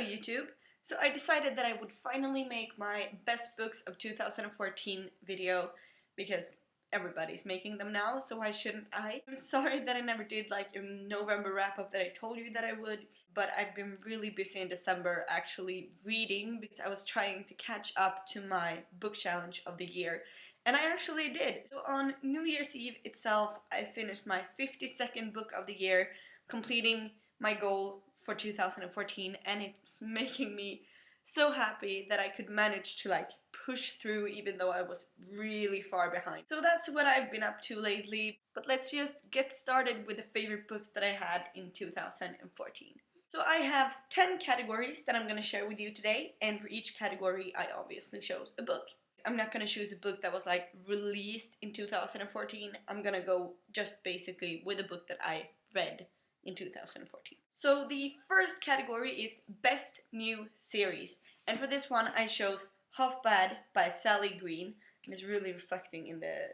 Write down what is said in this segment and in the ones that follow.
YouTube! So I decided that I would finally make my best books of 2014 video because everybody's making them now, so why shouldn't I? I'm sorry that I never did like a November wrap-up that I told you that I would, but I've been really busy in December actually reading because I was trying to catch up to my book challenge of the year. And I actually did. So on New Year's Eve itself, I finished my 52nd book of the year, completing my goal for 2014, and it's making me so happy that I could manage to like push through even though I was really far behind. So that's what I've been up to lately, but let's just get started with the favorite books that I had in 2014. So I have 10 categories that I'm going to share with you today, and for each category I obviously chose a book. I'm not going to choose a book that was like released in 2014, I'm going to go just basically with a book that I read in 2014. So the first category is Best New Series, and for this one I chose Half Bad by Sally Green, and it's really reflecting in the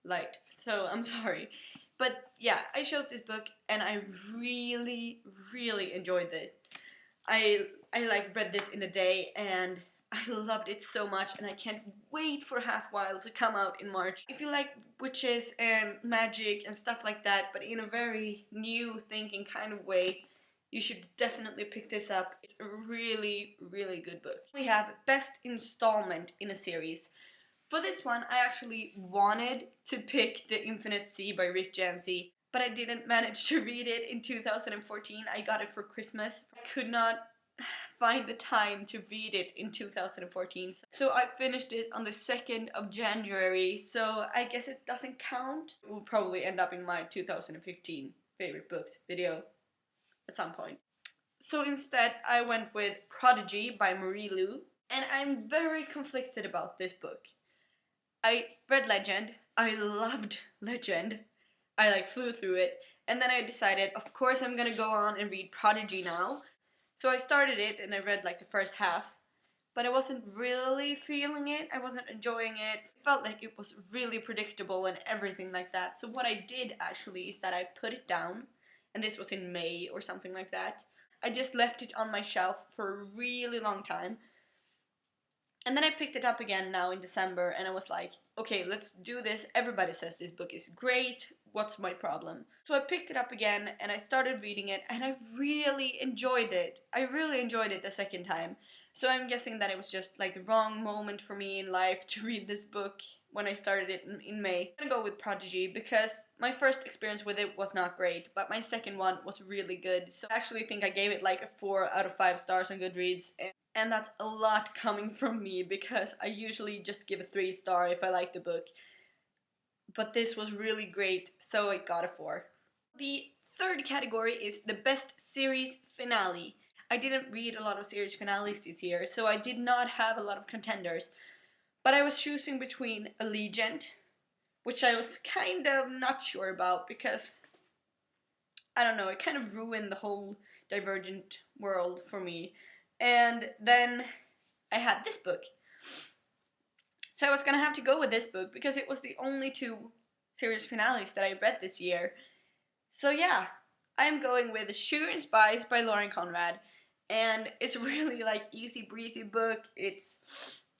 light, so I'm sorry. But yeah, I chose this book and I really enjoyed it. I like read this in a day and I loved it so much, and I can't wait for Half Wild to come out in March. If you like witches and magic and stuff like that, but in a very new thinking kind of way, you should definitely pick this up. It's a really good book. We have Best Installment in a Series. For this one, I actually wanted to pick The Infinite Sea by Rick Yancey, but I didn't manage to read it in 2014. I got it for Christmas. I could not find the time to read it in 2014. So I finished it on the 2nd of January, so I guess it doesn't count. It will probably end up in my 2015 favorite books video at some point. So instead I went with Prodigy by Marie Lu, and I'm very conflicted about this book. I read Legend, I loved Legend, I like flew through it, and then I decided of course I'm gonna go on and read Prodigy now. So I started it and I read like the first half, but I wasn't really feeling it, I wasn't enjoying it. It felt like it was really predictable and everything like that. So what I did actually is that I put it down, and this was in May or something like that. I just left it on my shelf for a really long time. And then I picked it up again now in December and I was like, okay, let's do this. Everybody says this book is great. What's my problem? So I picked it up again and I started reading it and I really enjoyed it. I really enjoyed it the second time. So I'm guessing that it was just like the wrong moment for me in life to read this book when I started it in May. I'm gonna go with Prodigy because my first experience with it was not great, but my second one was really good. So I actually think I gave it like a 4 out of 5 stars on Goodreads. And that's a lot coming from me because I usually just give a 3-star if I like the book. But this was really great, so I got a 4. The third category is the Best Series Finale. I didn't read a lot of series finales this year, so I did not have a lot of contenders. But I was choosing between Allegiant, which I was kind of not sure about because, I don't know, it kind of ruined the whole Divergent world for me. And then I had this book. So I was gonna have to go with this book because it was the only 2 series finales that I read this year. So yeah, I'm going with Sugar and Spice by Lauren Conrad. And it's really like easy breezy book. It's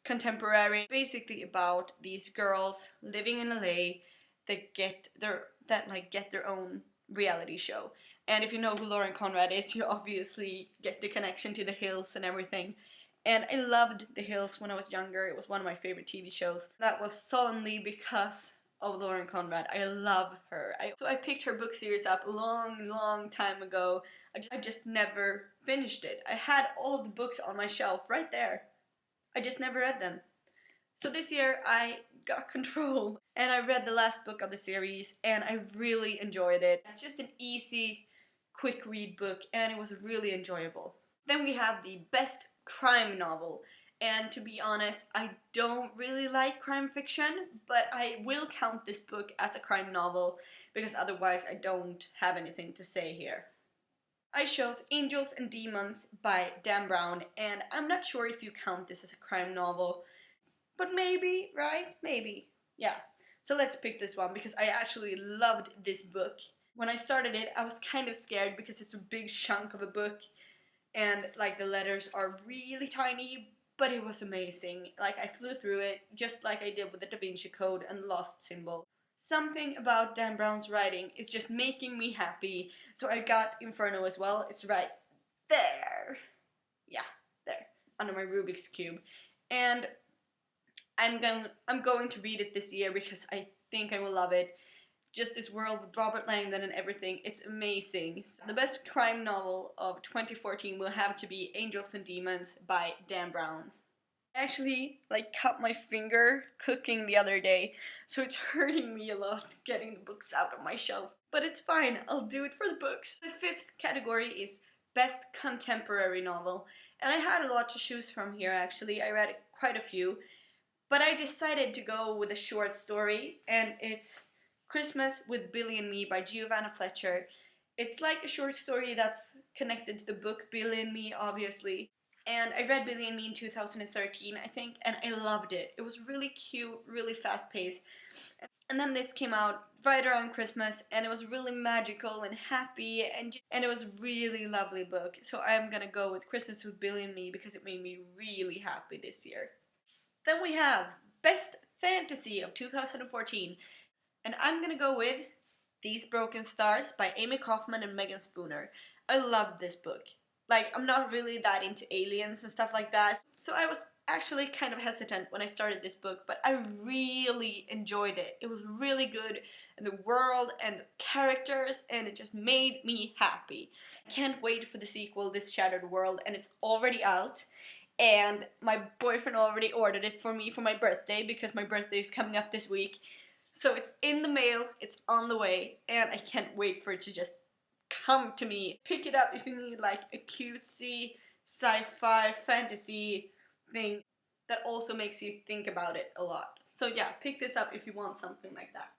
contemporary, basically about these girls living in LA that get their own reality show. And if you know who Lauren Conrad is, you obviously get the connection to The Hills and everything. And I loved The Hills when I was younger. It was one of my favorite TV shows. That was solely because of Lauren Conrad. I love her. So I picked her book series up a long time ago. I just never finished it. I had all of the books on my shelf right there. I just never read them. So this year I got control and I read the last book of the series and I really enjoyed it. It's just an easy, quick read book and it was really enjoyable. Then we have the Best Crime Novel, and to be honest, I don't really like crime fiction, but I will count this book as a crime novel because otherwise I don't have anything to say here. I chose Angels and Demons by Dan Brown, and I'm not sure if you count this as a crime novel, but maybe, right? Maybe. Yeah. So let's pick this one because I actually loved this book. When I started it, I was kind of scared because it's a big chunk of a book and like the letters are really tiny, but it was amazing. Like I flew through it just like I did with the Da Vinci Code and the Lost Symbol. Something about Dan Brown's writing is just making me happy. So I got Inferno as well. It's right there. Yeah, there, under my Rubik's Cube. And I'm going to read it this year because I think I will love it. Just this world with Robert Langdon and everything, it's amazing. The best crime novel of 2014 will have to be Angels and Demons by Dan Brown. I actually like cut my finger cooking the other day, so it's hurting me a lot getting the books out of my shelf. But it's fine, I'll do it for the books. The fifth category is Best Contemporary Novel, and I had a lot to choose from here actually. I read quite a few, but I decided to go with a short story, and it's Christmas with Billy and Me by Giovanna Fletcher. It's like a short story that's connected to the book Billy and Me, obviously. And I read Billy and Me in 2013, I think, and I loved it. It was really cute, really fast paced. And then this came out right around Christmas, and it was really magical and happy, and it was a really lovely book. So I'm gonna go with Christmas with Billy and Me because it made me really happy this year. Then we have Best Fantasy of 2014, and I'm gonna go with These Broken Stars by Amy Kaufman and Megan Spooner. I love this book. Like, I'm not really that into aliens and stuff like that, so I was actually kind of hesitant when I started this book, but I really enjoyed it. It was really good, and the world and the characters, and it just made me happy. I can't wait for the sequel, This Shattered World, and it's already out. And my boyfriend already ordered it for me for my birthday because my birthday is coming up this week. So it's in the mail, it's on the way, and I can't wait for it to just come to me. Pick it up if you need like a cutesy sci-fi fantasy thing that also makes you think about it a lot. So yeah, pick this up if you want something like that.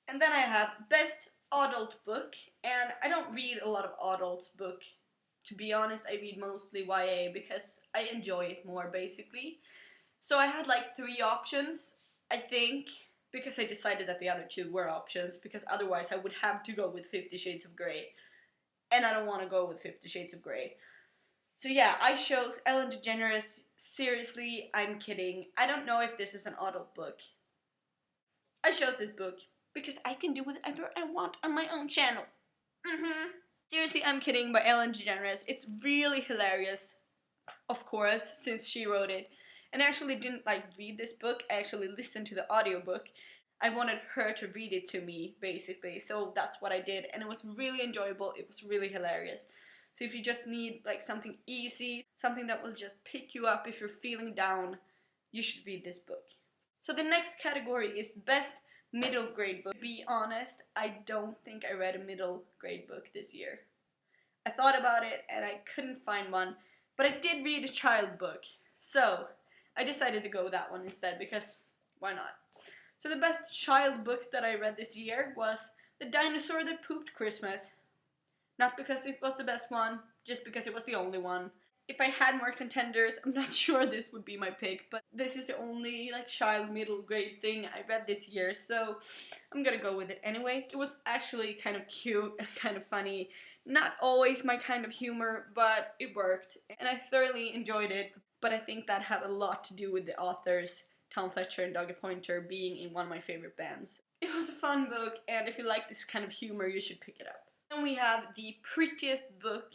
And then I have Best Adult Book, and I don't read a lot of adult book. To be honest, I read mostly YA because I enjoy it more basically. So I had like 3 options, I think, because I decided that the other 2 were options, because otherwise I would have to go with 50 Shades of Grey. And I don't want to go with 50 Shades of Grey. So yeah, I chose Ellen DeGeneres. Seriously, I'm kidding. I don't know if this is an adult book. I chose this book because I can do whatever I want on my own channel. Seriously, I'm kidding, by Ellen DeGeneres. It's really hilarious, of course, since she wrote it. And I actually didn't like read this book, I actually listened to the audiobook. I wanted her to read it to me, basically, so that's what I did, and it was really enjoyable, it was really hilarious. So if you just need like something easy, something that will just pick you up if you're feeling down, you should read this book. So the next category is Best Middle Grade Book. To be honest, I don't think I read a middle grade book this year. I thought about it and I couldn't find one, but I did read a child book. So I decided to go with that one instead because why not? So the best child book that I read this year was The Dinosaur That Pooped Christmas. Not because it was the best one, just because it was the only one. If I had more contenders, I'm not sure this would be my pick, but this is the only like child middle grade thing I read this year, so I'm gonna go with it anyways. It was actually kind of cute and kind of funny. Not always my kind of humor, but it worked, and I thoroughly enjoyed it, but I think that had a lot to do with the authors, Tom Fletcher and Doggy Pointer, being in one of my favorite bands. It was a fun book, and if you like this kind of humor, you should pick it up. Then we have the prettiest book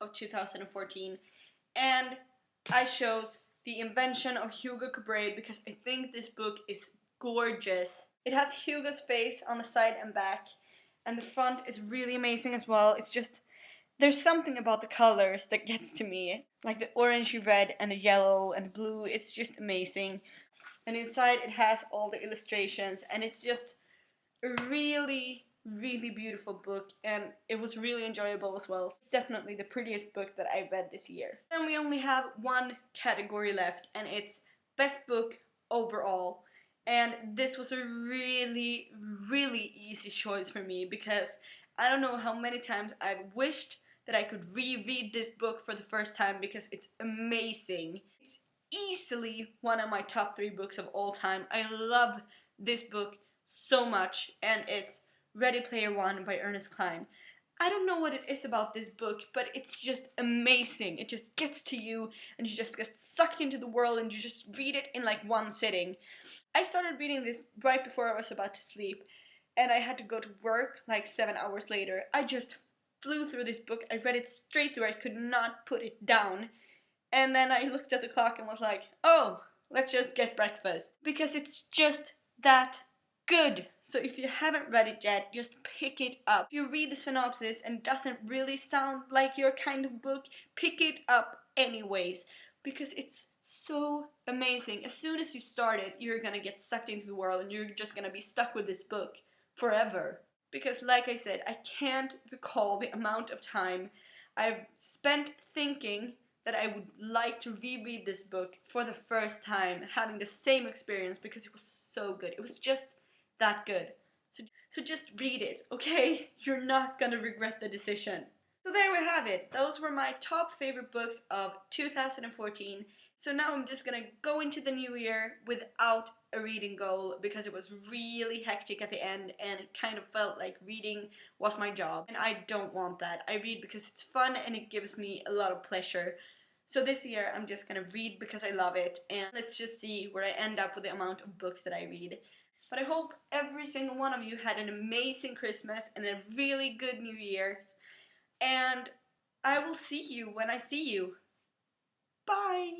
of 2014, and I chose The Invention of Hugo Cabret because I think this book is gorgeous. It has Hugo's face on the side and back, and the front is really amazing as well. It's just, there's something about the colors that gets to me, like the orangey red and the yellow and the blue. It's just amazing. And inside it has all the illustrations, and it's just a really beautiful book, and it was really enjoyable as well. It's definitely the prettiest book that I read this year. Then we only have one category left, and it's Best Book Overall. And this was a really easy choice for me because I don't know how many times I've wished that I could reread this book for the first time because it's amazing. It's easily one of my top 3 books of all time. I love this book so much, and it's Ready Player One by Ernest Cline. I don't know what it is about this book, but it's just amazing. It just gets to you and you just get sucked into the world and you just read it in like one sitting. I started reading this right before I was about to sleep and I had to go to work like 7 hours later. I just flew through this book. I read it straight through. I could not put it down. And then I looked at the clock and was like, oh, let's just get breakfast. Because it's just that good. So if you haven't read it yet, just pick it up. If you read the synopsis and it doesn't really sound like your kind of book, pick it up anyways. Because it's so amazing. As soon as you start it, you're gonna get sucked into the world and you're just gonna be stuck with this book forever. Because like I said, I can't recall the amount of time I've spent thinking that I would like to reread this book for the first time, having the same experience because it was so good. It was just that good. So just read it, okay? You're not gonna regret the decision. So there we have it. Those were my top favorite books of 2014. So now I'm just gonna go into the new year without a reading goal because it was really hectic at the end and it kind of felt like reading was my job. And I don't want that. I read because it's fun and it gives me a lot of pleasure. So this year I'm just gonna read because I love it and let's just see where I end up with the amount of books that I read. But I hope every single one of you had an amazing Christmas and a really good New Year. And I will see you when I see you. Bye!